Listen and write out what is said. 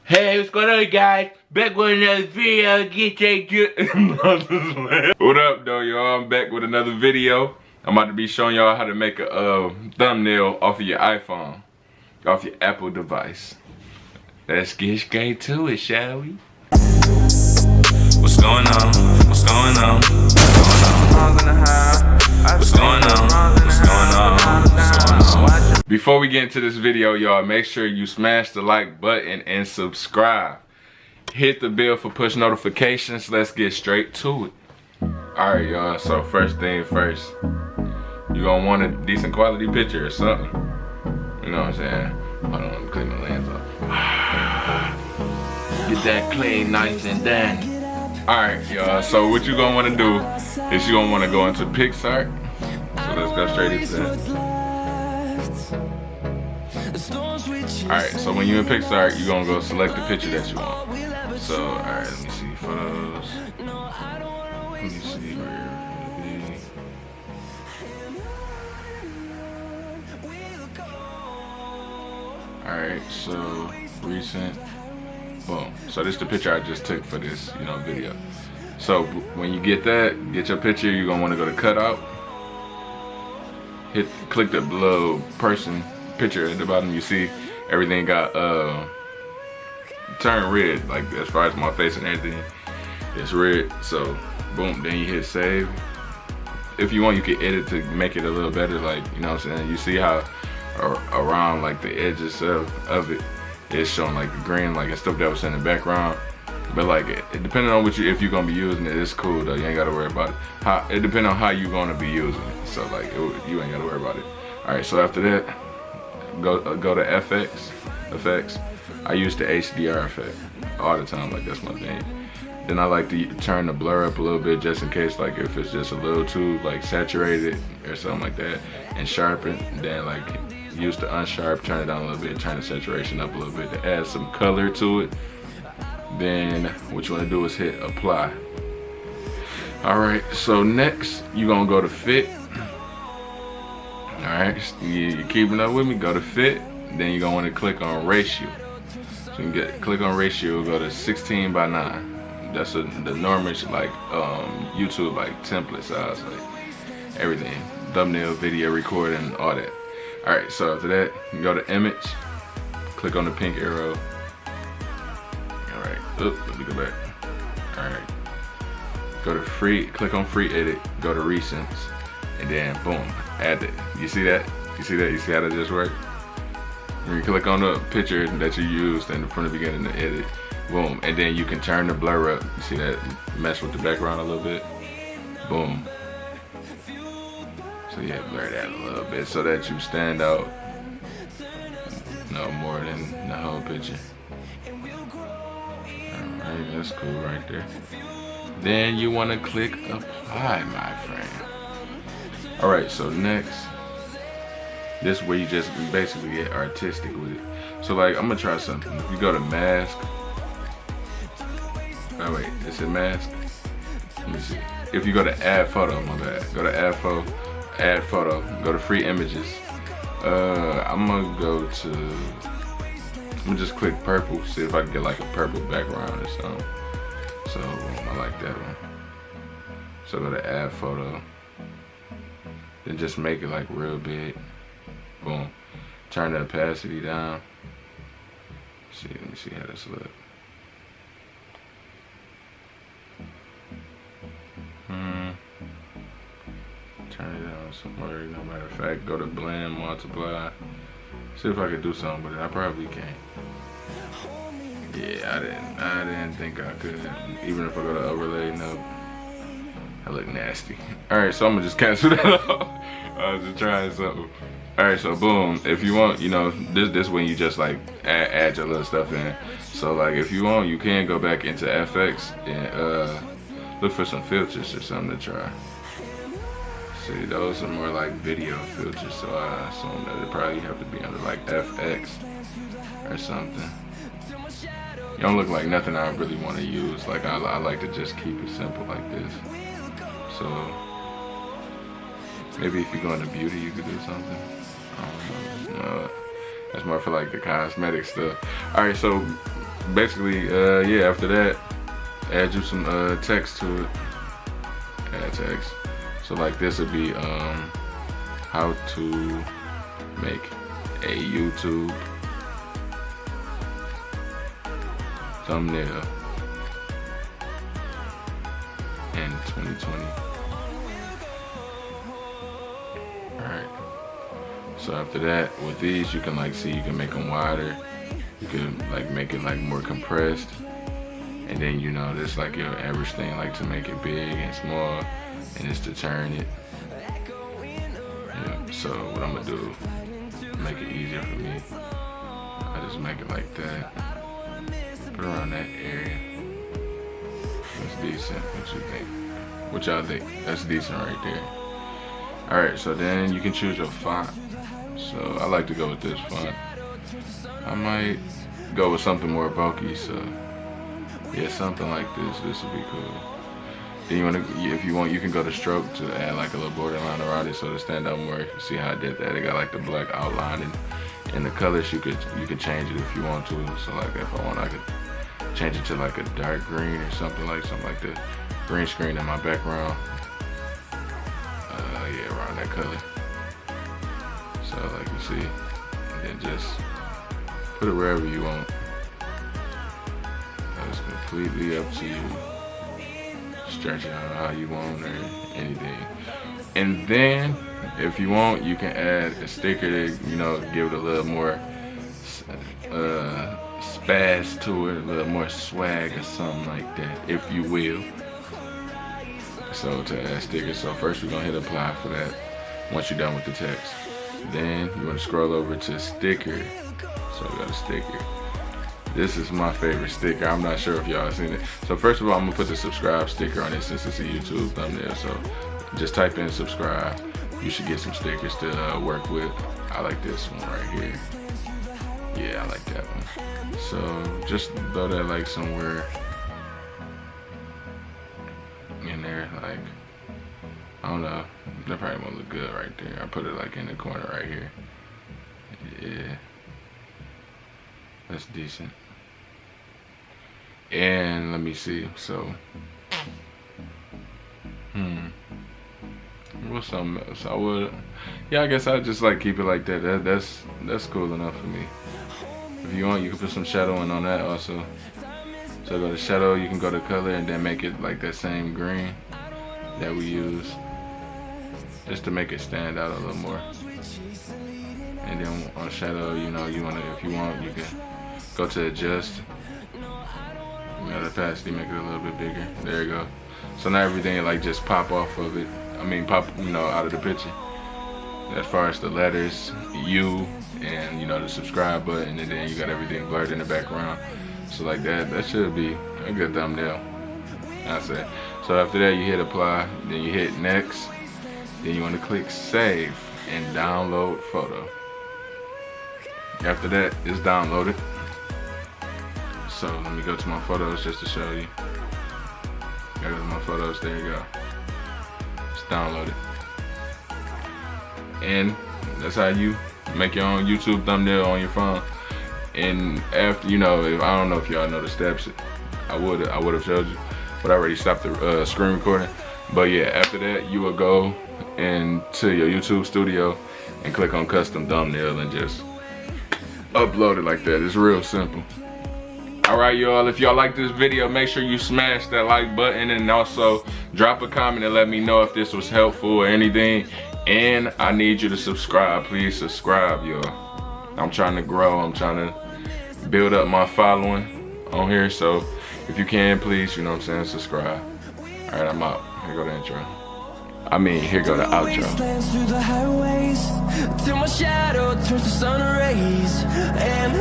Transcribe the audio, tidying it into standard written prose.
Hey, what's going on, guys? Back with another video. Get that. What up, though, y'all? I'm back with another video. I'm about to be showing y'all how to make a thumbnail off of your iPhone, off your Apple device. Let's get straight to it, shall we? What's going on? What's going on? What's going on? What's going on? What's going on? What's going on? Before we get into this video, y'all, make sure you smash the like button and subscribe. Hit the bell for push notifications. Let's get straight to it. Alright, y'all, so first thing first, you gonna want a decent quality picture or something. You know what I'm saying? Hold on, let me clean my lens off. Get that clean, nice and done. Alright, y'all, so what you gonna wanna do is you gonna wanna go into PicsArt. So let's go straight into that. Alright, so when you're in PicsArt, you're gonna go select the picture that you want. So, alright, let me see photos. Let me see where it is. Alright, so recent. Boom. So this is the picture I just took for this, video. So when you get that, get your picture, you're gonna wanna go to cutout. Click the little person picture at the bottom. You see everything got turned red, like as far as my face and everything, it's red. So boom, then you hit save. If you want, you can edit to make it a little better, like, you know what I'm saying? You see how around like the edges of it, it's showing like the green, like and stuff that was in the background. But like it depending on if you're gonna be using it, it's cool though. You ain't gotta worry about it. It depends on how you gonna be using it. So like you ain't gotta worry about it. All right. So after that, go to effects. I use the HDR effect all the time. Like that's my thing. Then I like to turn the blur up a little bit just in case, like if it's just a little too like saturated or something like that, and sharpen. Then like use the unsharp, turn it down a little bit, turn the saturation up a little bit to add some color to it. Then what you want to do is hit apply. Alright, so next you're gonna go to fit. Alright, you're keeping up with me, go to fit. Then you're gonna want to click on ratio. So you can click on ratio, go to 16:9. That's the normal like YouTube like template size, like everything, thumbnail, video recording, all that. Alright, so after that, you go to image, click on the pink arrow. Alright, let me go back. Alright, go to free, click on free edit, go to recents, and then boom, add it. You see that? You see that? You see how that just worked? When you click on the picture that you used and from the beginning to edit, boom, and then you can turn the blur up. You see that? Mess with the background a little bit. Boom. So yeah, blur that a little bit so that you stand out no more than the whole picture. Alright, that's cool right there. Then you want to click apply, my friend. Alright, so next, this is where you just basically get artistic with it. So like, I'm gonna try something. If you go to mask, oh wait, is it mask? Let me see. If you go to add photo, my bad. Go to add photo, go to free images. I'm gonna just click purple, see if I can get like a purple background or something. So I like that one. So go to add photo. Then just make it like real big. Boom. Turn the opacity down. Let me see how this looks. Turn it down somewhere. No matter of fact, go to blend, multiply. See if I could do something with it. I probably can't. Yeah, I didn't think I could. Even if I go to overlay, no. I look nasty. Alright, so I'm gonna just cancel that off. I was just trying something. Alright, so boom. If you want, this when you just like add your little stuff in. So like if you want, you can go back into FX and look for some filters or something to try. See, those are more like video filters, so I assume that it probably have to be under like FX or something. You don't look like nothing I really want to use. Like I like to just keep it simple like this. So maybe if you go into beauty, you could do something. I don't know. No, that's more for like the cosmetic stuff. All right, so basically, yeah, after that, add you some text to it. Add text. So like this would be how to make a YouTube thumbnail in 2020. Alright. So after that, with these, you can like see, you can make them wider. You can like make it like more compressed. And then, you know, this like your average thing, like to make it big and small, and it's to turn it. Yeah, so what I'm gonna do, make it easier for me, I just make it like that. Put it around that area. That's decent. What you think? What y'all think? That's decent right there. Alright, so then you can choose your font. So I like to go with this font. I might go with something more bulky, so yeah, something like this. This would be cool. Then you wanna, if you want, you can go to stroke to add like a little borderline around it so to stand out more. See how I did that? It got like the black outline and the colors. You could change it if you want to. So like if I want, I could change it to like a dark green or something like the green screen in my background. Yeah, around that color. So like you see, and then just put it wherever you want. It's completely up to you. Stretch it out how you want or anything. And then, if you want, you can add a sticker to, you know, give it a little more spaz to it, a little more swag or something like that, if you will. So to add stickers, so first we're gonna hit apply for that once you're done with the text. Then you wanna scroll over to sticker. So we got a sticker. This is my favorite sticker. I'm not sure if y'all seen it. So first of all, I'm gonna put the subscribe sticker on it since it's a YouTube thumbnail. So just type in subscribe. You should get some stickers to work with. I like this one right here. Yeah, I like that one. So just throw that like somewhere in there, like, I don't know. That probably won't look good right there. I put it like in the corner right here. Yeah. That's decent. And let me see, so what's something else? I would, yeah, I guess I'd just like keep it like that. That's cool enough for me. If you want, you can put some shadowing on that also. So go to shadow, you can go to color and then make it like that same green that we use, just to make it stand out a little more. And then on shadow, you know, you wanna, if you want, you can go to adjust. You know, the opacity, make it a little bit bigger. There you go. So now everything like just pop off of it. I mean, pop, you know, out of the picture. As far as the letters, U, and you know, the subscribe button, and then you got everything blurred in the background. So like that should be a good thumbnail, I say. So after that, you hit apply, then you hit next. Then you want to click save and download photo. After that, it's downloaded. So let me go to my photos just to show you. Go to my photos, there you go. It's downloaded. And that's how you make your own YouTube thumbnail on your phone. And after, you know, I don't know if y'all know the steps, I would have showed you, but I already stopped the screen recording. But yeah, after that, you will go into your YouTube studio and click on custom thumbnail and just upload it like that. It's real simple. Alright y'all, if y'all like this video, make sure you smash that like button and also drop a comment and let me know if this was helpful or anything. And I need you to subscribe. Please subscribe, y'all. I'm trying to grow. I'm trying to build up my following on here. So if you can, please, you know what I'm saying, subscribe. Alright, I'm out. Here go the intro. I mean, here go the outro. Through the highways till my shadow turns to sun rays. And